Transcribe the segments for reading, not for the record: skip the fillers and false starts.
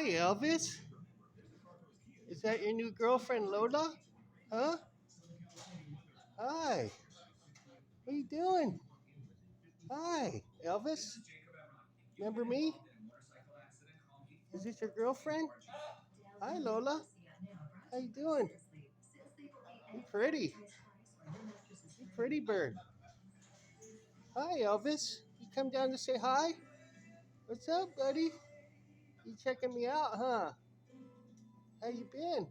Hi, Elvis. Is that your new girlfriend, Lola? Huh? Hi. What are you doing? Hi, Elvis. Remember me? Is this your girlfriend? Hi, Lola. How you doing? You pretty. You pretty bird. Hi, Elvis. You come down to say hi? What's up, buddy? You checking me out, huh? How you been?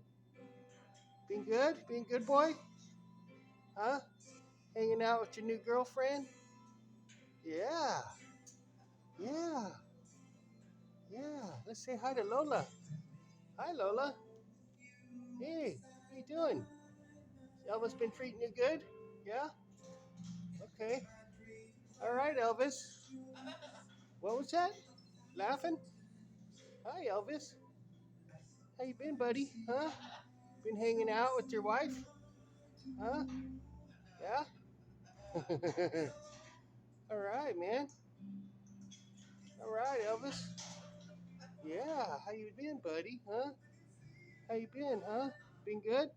Been good? Been good, boy? Huh? Hanging out with your new girlfriend? Yeah. Yeah. Yeah. Let's say hi to Lola. Hi, Lola. Hey, how you doing? Elvis been treating you good? Yeah? Okay. All right, Elvis. What was that? Laughing? Hi, Elvis. How you been, buddy? Huh? Been hanging out with your wife? Huh? Yeah? All right, man. All right, Elvis. Yeah, how you been, buddy? Huh? How you been, huh? Been good?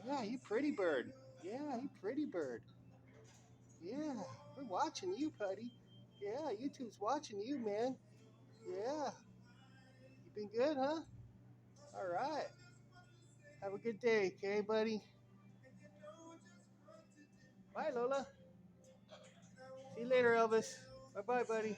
Yeah, you pretty bird. Yeah, you pretty bird. Yeah, we're watching you, buddy. Yeah, YouTube's watching you, man. Yeah. You been good, huh? All right. Have a good day, okay, buddy? Bye, Lola. See you later, Elvis. Bye-bye, buddy.